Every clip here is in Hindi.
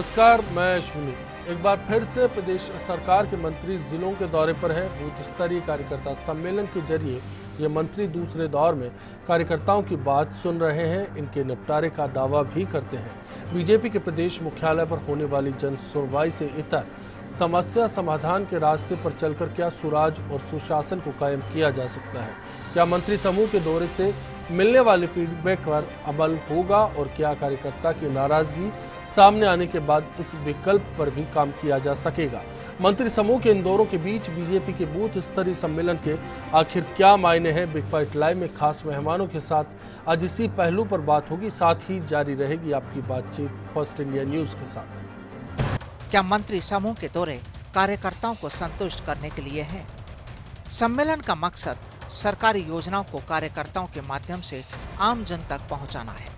नमस्कार, मैं अश्विनी। एक बार फिर से प्रदेश सरकार के मंत्री जिलों के दौरे पर हैं। बूथ स्तरीय कार्यकर्ता सम्मेलन के जरिए ये मंत्री दूसरे दौर में कार्यकर्ताओं की बात सुन रहे हैं, इनके निपटारे का दावा भी करते हैं। बीजेपी के प्रदेश मुख्यालय पर होने वाली जन सुनवाई से इतर समस्या समाधान के रास्ते पर चलकर क्या सुराज और सुशासन को कायम किया जा सकता है? क्या मंत्री समूह के दौरे से मिलने वाले फीडबैक पर अमल होगा और क्या कार्यकर्ता की नाराजगी सामने आने के बाद इस विकल्प पर भी काम किया जा सकेगा? मंत्री समूह के इन दौरों के बीच बीजेपी के बूथ स्तरीय सम्मेलन के आखिर क्या मायने हैं? बिग फाइट लाइव में खास मेहमानों के साथ आज इसी पहलू पर बात होगी। साथ ही जारी रहेगी आपकी बातचीत फर्स्ट इंडिया न्यूज के साथ। क्या मंत्री समूह के दौरे कार्यकर्ताओं को संतुष्ट करने के लिए है? सम्मेलन का मकसद सरकारी योजनाओं को कार्यकर्ताओं के माध्यम से आम जन तक पहुंचाना है।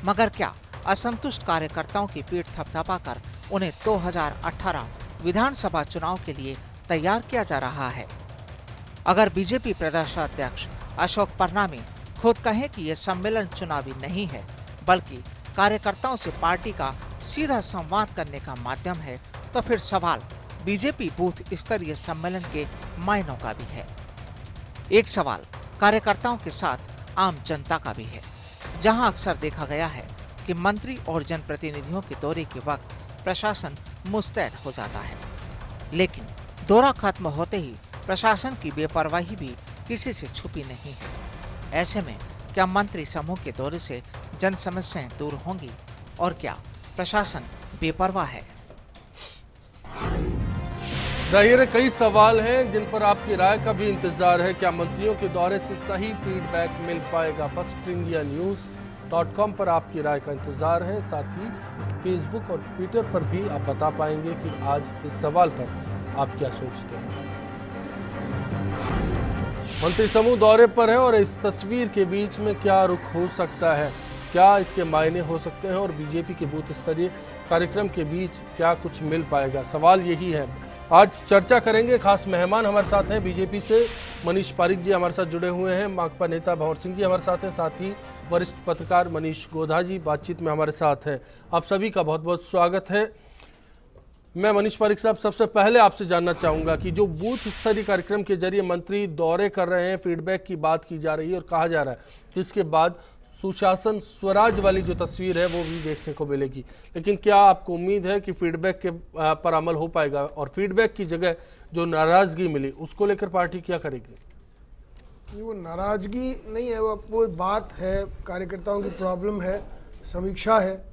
मगर क्या असंतुष्ट कार्यकर्ताओं की पीठ थपथपाकर उन्हें 2018 विधानसभा चुनाव के लिए तैयार किया जा रहा है? अगर बीजेपी प्रदेशाध्यक्ष अशोक परनामी खुद कहें कि यह सम्मेलन चुनावी नहीं है बल्कि कार्यकर्ताओं से पार्टी का सीधा संवाद करने का माध्यम है, तो फिर सवाल बीजेपी बूथ स्तरीय सम्मेलन के मायनों का भी है। एक सवाल कार्यकर्ताओं के साथ आम जनता का भी है, जहां अक्सर देखा गया है कि मंत्री और जनप्रतिनिधियों के दौरे के वक्त प्रशासन मुस्तैद हो जाता है, लेकिन दौरा खत्म होते ही प्रशासन की बेपरवाही भी किसी से छुपी नहीं है। ऐसे में क्या मंत्री समूह के दौरे से जन समस्याएं दूर होंगी और क्या प्रशासन बेपरवाह है? जाहिर है कई सवाल हैं जिन पर आपकी राय का भी इंतजार है। क्या मंत्रियों के दौरे से सही फीडबैक मिल पाएगा? फर्स्ट इंडिया न्यूज.com पर आपकी राय का इंतजार है। साथ ही फेसबुक और ट्विटर पर भी आप बता पाएंगे कि आज इस सवाल पर आप क्या सोचते हैं। मंत्री समूह दौरे पर है और इस तस्वीर के बीच में क्या रुख हो सकता है, क्या इसके मायने हो सकते हैं और बीजेपी के बूथ स्तरीय कार्यक्रम के बीच क्या कुछ मिल पाएगा? सवाल यही है। आज चर्चा करेंगे। खास मेहमान हमारे साथ हैं बीजेपी से मनीष पारिक जी हमारे साथ जुड़े हुए हैं, माकपा नेता भंवर सिंह जी हमारे साथ हैं, साथ ही वरिष्ठ पत्रकार मनीष गोधा जी बातचीत में हमारे साथ हैं। आप सभी का बहुत बहुत स्वागत है। मैं मनीष पारिक साहब सबसे पहले आपसे जानना चाहूँगा कि जो बूथ स्तरीय कार्यक्रम के जरिए मंत्री दौरे कर रहे हैं, फीडबैक की बात की जा रही है और कहा जा रहा है जिसके बाद सुशासन स्वराज वाली जो तस्वीर है वो भी देखने को मिलेगी, लेकिन क्या आपको उम्मीद है कि फीडबैक के पर अमल हो पाएगा और फीडबैक की जगह जो नाराजगी मिली उसको लेकर पार्टी क्या करेगी? वो नाराजगी नहीं है, वो बात है, कार्यकर्ताओं की प्रॉब्लम है, समीक्षा है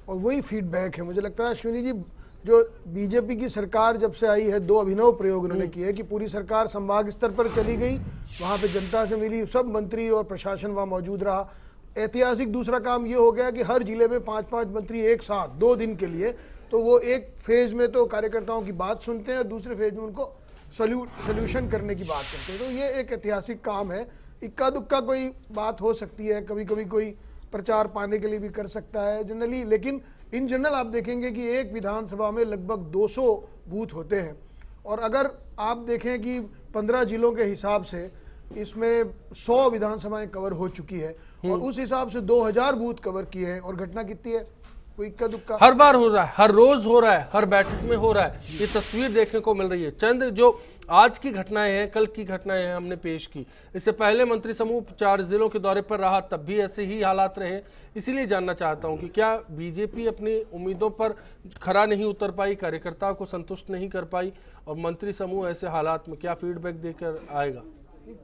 और वही फीडबैक है। मुझे लगता है अश्विनी जी, जो बीजेपी की सरकार जब से आई है, 2 अभिनव प्रयोग उन्होंने किए कि पूरी सरकार संभाग स्तर पर चली गई, वहाँ पे जनता से मिली, सब मंत्री और प्रशासन वहाँ मौजूद रहा। ऐतिहासिक दूसरा काम ये हो गया कि हर जिले में 5-5 मंत्री एक साथ 2 दिन के लिए, तो वो एक फेज में तो कार्यकर्ताओं की बात सुनते हैं और दूसरे फेज में उनको सोल्यूशन करने की बात करते हैं। तो ये एक ऐतिहासिक काम है। इक्का दुक्का कोई बात हो सकती है, कभी कभी कोई प्रचार पाने के लिए भी कर सकता है जनरली, लेकिन इन जनरल आप देखेंगे कि एक विधानसभा में लगभग 200 बूथ होते हैं और अगर आप देखें कि 15 जिलों के हिसाब से इसमें 100 विधानसभाएं कवर हो चुकी है और उस हिसाब से 2000 बूथ कवर किए हैं और घटना कितनी है? कोई इक्का दुक्का हर बार हो रहा है, हर रोज हो रहा है, हर बैठक में हो रहा है। ये तस्वीर देखने को मिल रही है। चंद जो आज की घटनाएं हैं, कल की घटनाएं हैं हमने पेश की। इससे पहले मंत्री समूह 4 जिलों के दौरे पर रहा, तब भी ऐसे ही हालात रहे। इसीलिए जानना चाहता हूं कि क्या बीजेपी अपनी उम्मीदों पर खरा नहीं उतर पाई, कार्यकर्ताओं को संतुष्ट नहीं कर पाई और मंत्री समूह ऐसे हालात में क्या फीडबैक देकर आएगा?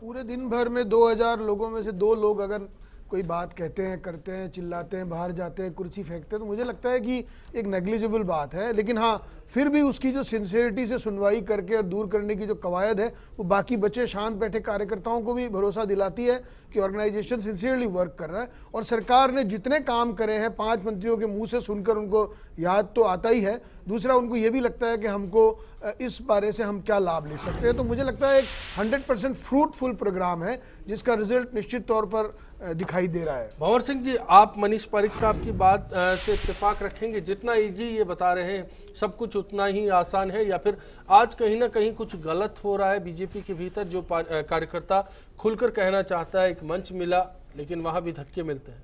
पूरे दिन भर में 2000 लोगों में से 2 लोग अगर कोई बात कहते हैं, करते हैं, चिल्लाते हैं, बाहर जाते हैं, कुर्सी फेंकते हैं, तो मुझे लगता है कि एक नेग्लिजिबल बात है। लेकिन हाँ, फिर भी उसकी जो सिंसियरिटी से सुनवाई करके और दूर करने की जो कवायद है, वो बाकी बचे शांत बैठे कार्यकर्ताओं को भी भरोसा दिलाती है कि ऑर्गेनाइजेशन सिंसियरली वर्क कर रहा है और सरकार ने जितने काम करे हैं 5 मंत्रियों के मुंह से सुनकर उनको याद तो आता ही है। दूसरा, उनको ये भी लगता है कि हमको इस बारे से हम क्या लाभ ले सकते हैं। तो मुझे लगता है एक 100% फ्रूटफुल प्रोग्राम है जिसका रिजल्ट निश्चित तौर पर दिखाई दे रहा है। भंवर सिंह जी, आप मनीष पारिक साहब की बात से इत्तेफाक रखेंगे? जितना इजी ये बता रहे हैं सब कुछ उतना ही आसान है या फिर आज कहीं ना कहीं कुछ गलत हो रहा है बीजेपी के भीतर? जो कार्यकर्ता खुलकर कहना चाहता है, एक मंच मिला लेकिन वहां भी धक्के मिलते हैं।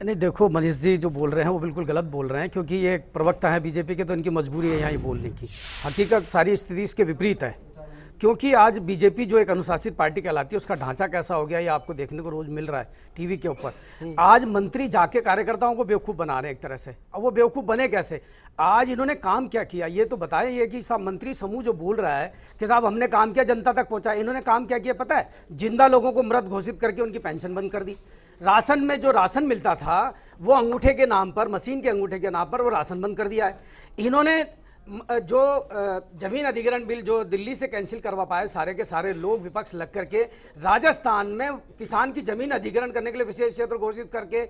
नहीं देखो, मनीष जी जो बोल रहे हैं वो बिल्कुल गलत बोल रहे हैं, क्योंकि ये एक प्रवक्ता है बीजेपी के, तो इनकी मजबूरी है यहाँ ये बोलने की। हकीकत सारी स्थिति इसके विपरीत है, क्योंकि आज बीजेपी जो एक अनुशासित पार्टी कहलाती है उसका ढांचा कैसा हो गया ये आपको देखने को रोज मिल रहा है टीवी के ऊपर। आज मंत्री जाके कार्यकर्ताओं को बेवकूफ़ बना रहे हैं एक तरह से। अब वो बेवकूफ़ बने कैसे? आज इन्होंने काम क्या किया ये तो बताएं। ये कि साहब मंत्री समूह जो बोल रहा है कि साहब हमने काम किया, जनता तक पहुंचा, इन्होंने काम क्या किया पता है? जिंदा लोगों को मृत घोषित करके उनकी पेंशन बंद कर दी। राशन में जो राशन मिलता था वो अंगूठे के नाम पर, मशीन के अंगूठे के नाम पर वो राशन बंद कर दिया है। इन्होंने जो जमीन अधिग्रहण बिल जो दिल्ली से कैंसिल करवा पाए सारे के सारे लोग विपक्ष लग करके, राजस्थान में किसान की जमीन अधिग्रहण करने के लिए विशेष क्षेत्र घोषित करके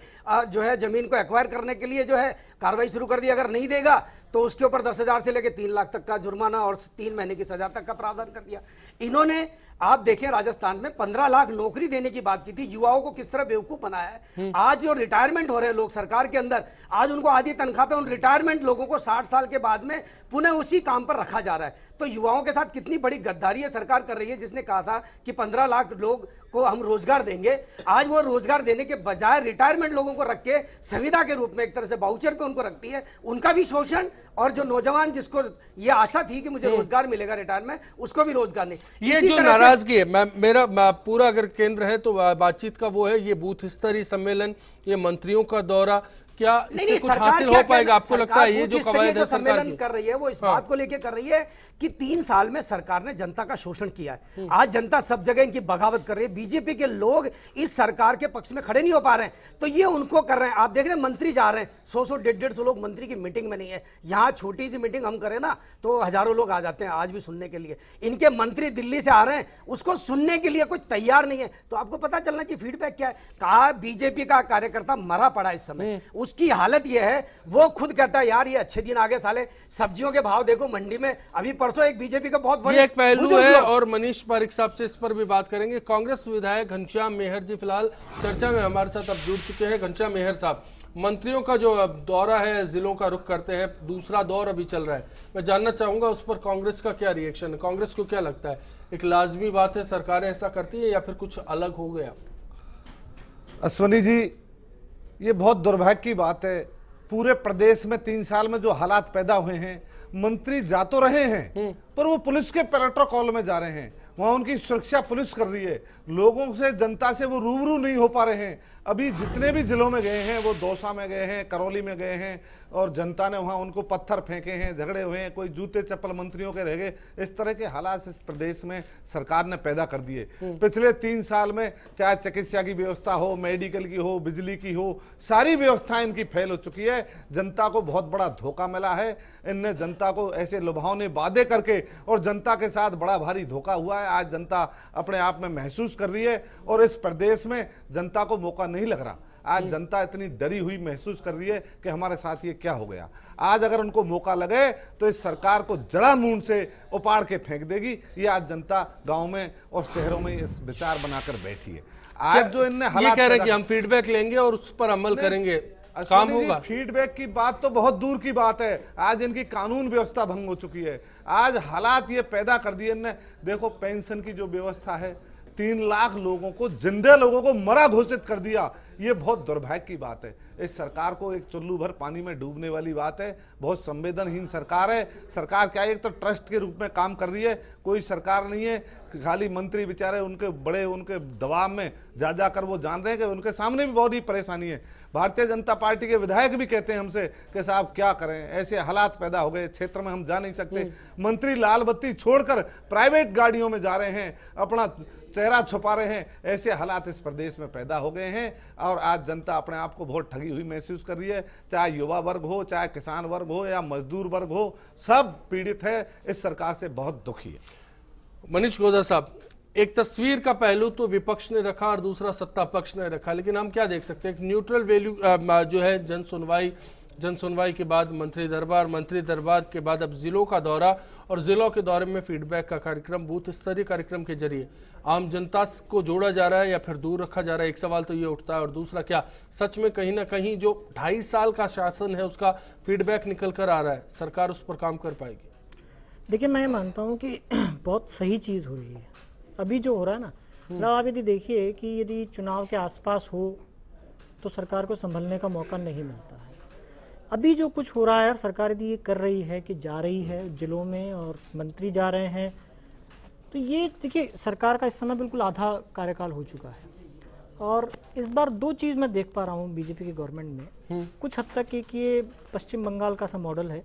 जो है जमीन को एक्वायर करने के लिए जो है कार्रवाई शुरू कर दी। अगर नहीं देगा तो उसके ऊपर 10,000 से लेकर 3 लाख तक का जुर्माना और 3 महीने की सजा तक का प्रावधान कर दिया इन्होंने। आप देखें राजस्थान में 15 लाख नौकरी देने की बात की थी, युवाओं को किस तरह बेवकूफ बनाया है। आज जो रिटायरमेंट हो रहे हैं लोग सरकार के अंदर, आज उनको आधी तनख्वाह पे उन रिटायरमेंट लोगों को 60 साल के बाद में पुनः उसी काम पर रखा जा रहा है। तो युवाओं के साथ कितनी बड़ी गद्दारी है सरकार कर रही है, जिसने कहा था कि 15 लाख लोग को हम रोजगार देंगे। आज वो रोजगार देने के बजाय रिटायरमेंट लोगों को रख के संविदा के रूप में एक तरह से बाउचर पे उनको रखती है, उनका भी शोषण। और जो नौजवान जिसको ये आशा थी कि मुझे रोजगार मिलेगा रिटायर में, उसको भी रोजगार नहीं। ये जो नाराजगी है, मेरा पूरा अगर केंद्र है तो बातचीत का वो है ये बूथ स्तरीय सम्मेलन, ये मंत्रियों का दौरा, क्या इससे कुछ हासिल हो पाएगा? आपको लगता है ये जो कवायद है सम्मेलन कर रही है वो इस बात को लेकर कर रही है कि 3 साल में सरकार ने जनता का शोषण किया है। आज जनता सब जगह इनकी बगावत कर रही है। बीजेपी के लोग इस सरकार के पक्ष में खड़े नहीं हो पा रहे हैं, तो ये उनको कर रहे हैं। आप देख रहे हैं मंत्री जा रहे हैं, 100-100, 150-150 लोग मंत्री की मीटिंग में नहीं है। यहाँ छोटी सी मीटिंग हम करें ना तो हजारों लोग आ जाते हैं आज भी सुनने के लिए। इनके मंत्री दिल्ली से आ रहे हैं, उसको सुनने के लिए कोई तैयार नहीं है। तो आपको पता चलना चाहिए फीडबैक क्या है। कहा बीजेपी का कार्यकर्ता मरा पड़ा इस समय, उसकी हालत यह है, वो खुद कहता है यार ये अच्छे दिन आगे साले, सब्जियों के भाव देखो मंडी में। अभी परसों एक बीजेपी का बहुत ये एक पहलू है और मनीष पारिक साहब से इस पर भी बात करेंगे। कांग्रेस विधायक घनश्याम मेहर जी फिलहाल चर्चा में हमारे साथ अब जुड़ चुके हैं। घनश्याम मेहर साहब, मंत्रियों का जो दौरा है, जिलों का रुख करते हैं, दूसरा दौर अभी चल रहा है, मैं जानना चाहूंगा उस पर कांग्रेस का क्या रिएक्शन है? कांग्रेस को क्या लगता है, एक लाजमी बात है सरकारें ऐसा करती है या फिर कुछ अलग हो गया? अश्वनी जी, ये बहुत दुर्भाग्य की बात है। पूरे प्रदेश में 3 साल में जो हालात पैदा हुए हैं, मंत्री जा तो रहे हैं पर वो पुलिस के प्रोटोकॉल में जा रहे हैं, वहां उनकी सुरक्षा पुलिस कर रही है। लोगों से, जनता से वो रूबरू नहीं हो पा रहे हैं। अभी जितने भी जिलों में गए हैं, वो दौसा में गए हैं, करौली में गए हैं, और जनता ने वहां उनको पत्थर फेंके हैं, झगड़े हुए हैं, कोई जूते चप्पल मंत्रियों के रह गए। इस तरह के हालात इस प्रदेश में सरकार ने पैदा कर दिए। पिछले 3 साल में चाहे चिकित्सा की व्यवस्था हो, मेडिकल की हो, बिजली की हो, सारी व्यवस्थाएं इनकी फेल हो चुकी है। जनता को बहुत बड़ा धोखा मिला है। इनने जनता को ऐसे लुभावने वादे करके, और जनता के साथ बड़ा भारी धोखा हुआ है। आज जनता अपने आप में महसूस कर रही है, और इस प्रदेश में जनता को मौका नहीं लग रहा। आज जनता इतनी डरी हुई महसूस कर रही है कि हमारे साथ ये क्या हो गया। आज अगर उनको मौका लगे तो इस सरकार को जड़ा मूंड से उपाड़ के फेंक देगी। ये आज जनता गांव में और शहरों में इस विचार बनाकर बैठी है। आज जो इनने हालात कह रहे हैं कि हम फीडबैक लेंगे और उस पर अमल करेंगे, काम होगा। फीडबैक की बात तो बहुत दूर की बात है। आज इनकी कानून व्यवस्था भंग हो चुकी है। आज हालात ये पैदा कर दिए इनने। देखो, पेंशन की जो व्यवस्था है, 3 लाख लोगों को, जिंदे लोगों को मरा घोषित कर दिया। ये बहुत दुर्भाग्य की बात है। इस सरकार को एक चुल्लू भर पानी में डूबने वाली बात है। बहुत संवेदनहीन सरकार है। सरकार क्या है, एक तो ट्रस्ट के रूप में काम कर रही है, कोई सरकार नहीं है। खाली मंत्री बेचारे उनके बड़े, उनके दबाव में जा जाकर वो जान रहे हैं कि उनके सामने भी बहुत ही परेशानी है। भारतीय जनता पार्टी के विधायक भी कहते हैं हमसे कि साहब क्या करें, ऐसे हालात पैदा हो गए, क्षेत्र में हम जा नहीं सकते। मंत्री लाल बत्ती छोड़कर प्राइवेट गाड़ियों में जा रहे हैं, अपना चेहरा छुपा रहे हैं। ऐसे हालात इस प्रदेश में पैदा हो गए हैं, और आज जनता अपने आप को बहुत ठगी हुई महसूस कर रही है। चाहे युवा वर्ग हो, चाहे किसान वर्ग हो, या मजदूर वर्ग हो, सब पीड़ित है। इस सरकार से बहुत दुखी है। मनीष गोदा साहब, एक तस्वीर का पहलू तो विपक्ष ने रखा और दूसरा सत्ता पक्ष ने रखा, लेकिन हम क्या देख सकते हैं, एक न्यूट्रल वैल्यू जो है जन सुनवाई के बाद मंत्री दरबार के बाद अब जिलों का दौरा, और जिलों के दौरे में फीडबैक का कार्यक्रम, बूथ स्तरीय कार्यक्रम के जरिए आम जनता को जोड़ा जा रहा है या फिर दूर रखा जा रहा है? एक सवाल तो ये उठता है। और दूसरा, क्या सच में कहीं ना कहीं जो 2.5 साल का शासन है उसका फीडबैक निकल कर आ रहा है, सरकार उस पर काम कर पाएगी? देखिए, मैं मानता हूँ कि बहुत सही चीज़ हो रही है अभी जो हो रहा है ना। मतलब आप यदि देखिए कि यदि चुनाव के आसपास हो तो सरकार को संभलने का मौका नहीं मिलता है। अभी जो कुछ हो रहा है, सरकार यदि ये कर रही है कि जा रही है जिलों में और मंत्री जा रहे हैं, तो ये देखिए सरकार का इस समय बिल्कुल आधा कार्यकाल हो चुका है। और इस बार दो चीज़ मैं देख पा रहा हूँ बीजेपी की गवर्नमेंट में, कुछ हद तक एक ये पश्चिम बंगाल का सा मॉडल है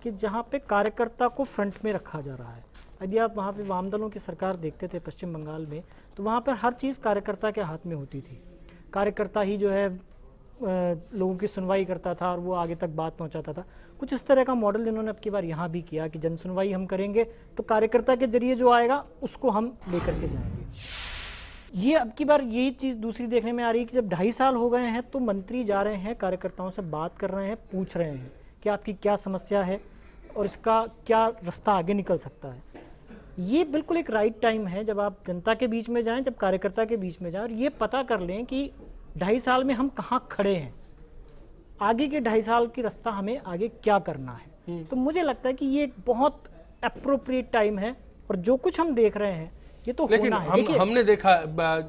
कि जहाँ पे कार्यकर्ता को फ्रंट में रखा जा रहा है। यदि आप वहाँ पे वाम दलों की सरकार देखते थे पश्चिम बंगाल में, तो वहाँ पर हर चीज़ कार्यकर्ता के हाथ में होती थी। कार्यकर्ता ही जो है लोगों की सुनवाई करता था और वो आगे तक बात पहुँचाता था। कुछ इस तरह का मॉडल इन्होंने अब की बार यहाँ भी किया कि जन सुनवाई हम करेंगे तो कार्यकर्ता के जरिए जो आएगा उसको हम लेकर के जाएंगे। ये अब की बार यही चीज़ दूसरी देखने में आ रही है कि जब 2.5 साल हो गए हैं तो मंत्री जा रहे हैं, कार्यकर्ताओं से बात कर रहे हैं, पूछ रहे हैं कि आपकी क्या समस्या है और इसका क्या रास्ता आगे निकल सकता है। ये बिल्कुल एक राइट टाइम है जब आप जनता के बीच में जाएं, जब कार्यकर्ता के बीच में जाएं और ये पता कर लें कि 2.5 साल में हम कहाँ खड़े हैं, आगे के 2.5 साल की रास्ता हमें आगे क्या करना है। तो मुझे लगता है कि ये एक बहुत अप्रोप्रिएट टाइम है और जो कुछ हम देख रहे हैं ये तो लेकिन होना है। हमने देखा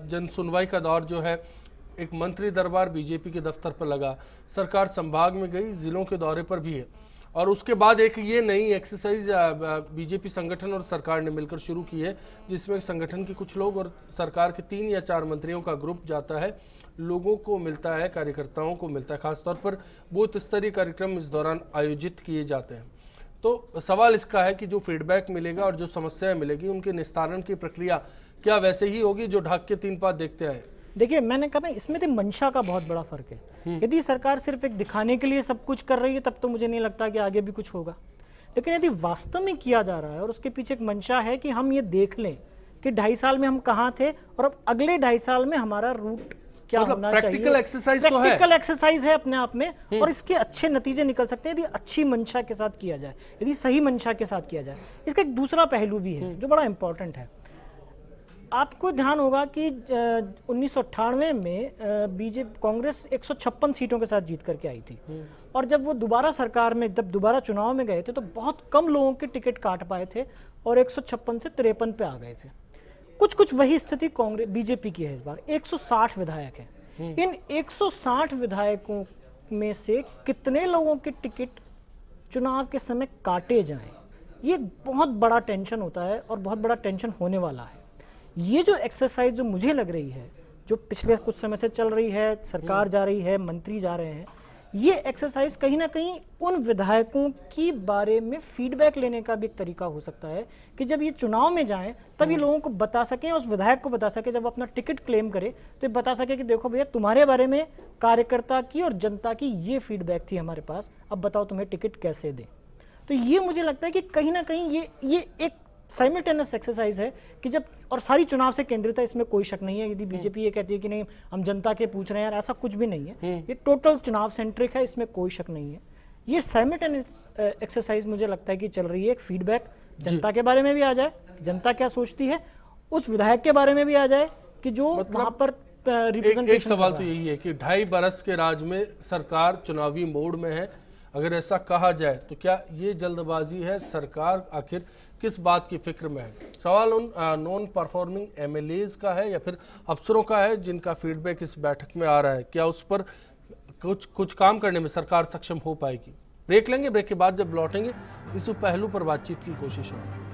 जन सुनवाई का दौर जो है, एक मंत्री दरबार बीजेपी के दफ्तर पर लगा, सरकार संभाग में गई, जिलों के दौरे पर भी है, और उसके बाद एक ये नई एक्सरसाइज बीजेपी संगठन और सरकार ने मिलकर शुरू की है, जिसमें संगठन के कुछ लोग और सरकार के 3 या 4 मंत्रियों का ग्रुप जाता है, लोगों को मिलता है, कार्यकर्ताओं को मिलता है। खासतौर पर बूथ स्तरीय कार्यक्रम इस दौरान आयोजित किए जाते हैं। तो सवाल इसका है कि जो फीडबैक मिलेगा और जो समस्याएं मिलेगी उनके निस्तारण की प्रक्रिया क्या वैसे ही होगी जो ढाक के 3 पात देखते आए? देखिए मैंने कहा ना, इसमें तो मंशा का बहुत बड़ा फर्क है। यदि सरकार सिर्फ एक दिखाने के लिए सब कुछ कर रही है तब तो मुझे नहीं लगता कि आगे भी कुछ होगा। लेकिन यदि वास्तव में किया जा रहा है और उसके पीछे एक मंशा है कि हम ये देख लें कि 2.5 साल में हम कहाँ थे और अब अगले 2.5 साल में हमारा रूट क्या मतलब होना प्रैक्टिकल चाहिए। एक्सरसाइज तो है, प्रैक्टिकल एक्सरसाइज है अपने आप में, और इसके अच्छे नतीजे निकल सकते हैं यदि अच्छी मंशा के साथ किया जाए, यदि सही मंशा के साथ किया जाए। इसका एक दूसरा पहलू भी है जो बड़ा इंपॉर्टेंट है। आपको ध्यान होगा कि 1998 में बीजेपी कांग्रेस 156 सीटों के साथ जीत करके आई थी, और जब वो दोबारा सरकार में, जब दोबारा चुनाव में गए थे तो बहुत कम लोगों के टिकट काट पाए थे और 156 से 53 पे आ गए थे। कुछ वही स्थिति कांग्रेस बीजेपी की है इस बार। 160 विधायक हैं। इन 160 विधायकों में से कितने लोगों के टिकट चुनाव के समय काटे जाएं, ये बहुत बड़ा टेंशन होता है और बहुत बड़ा टेंशन होने वाला है। ये जो एक्सरसाइज जो मुझे लग रही है, जो पिछले कुछ समय से चल रही है, सरकार जा रही है, मंत्री जा रहे हैं, ये एक्सरसाइज कहीं ना कहीं उन विधायकों की बारे में फीडबैक लेने का भी एक तरीका हो सकता है कि जब ये चुनाव में जाएं तब ये लोगों को बता सकें, उस विधायक को बता सके, जब अपना टिकट क्लेम करे तो ये बता सके कि देखो भैया तुम्हारे बारे में कार्यकर्ता की और जनता की ये फीडबैक थी हमारे पास, अब बताओ तुम्हें टिकट कैसे दें। तो ये मुझे लगता है कि कहीं ना कहीं ये एक साइमल्टेनियस एक्सरसाइज है कि जब, और सारी चुनाव से केंद्रित है, इसमें कोई शक नहीं है। यदि बीजेपी ये कहती है कि नहीं हम जनता के पूछ रहे हैं, यार ऐसा कुछ भी नहीं है, ये टोटल चुनाव सेंट्रिक है, इसमें कोई शक नहीं है। ये साइमल्टेनियस एक्सरसाइज मुझे लगता है कि चल रही है। एक फीडबैक जनता के बारे में भी आ जाए, जनता क्या सोचती है, उस विधायक के बारे में भी आ जाए कि जो वहां पर एक सवाल तो यही है कि 2.5 बरस के राज में सरकार चुनावी मोड में है। अगर ऐसा कहा जाए तो क्या ये जल्दबाजी है? सरकार आखिर किस बात की फिक्र में है? सवाल उन नॉन परफॉर्मिंग एमएलएज का है या फिर अफसरों का है जिनका फीडबैक इस बैठक में आ रहा है? क्या उस पर कुछ काम करने में सरकार सक्षम हो पाएगी? ब्रेक लेंगे, ब्रेक के बाद जब लौटेंगे इस पहलू पर बातचीत की कोशिश होगी।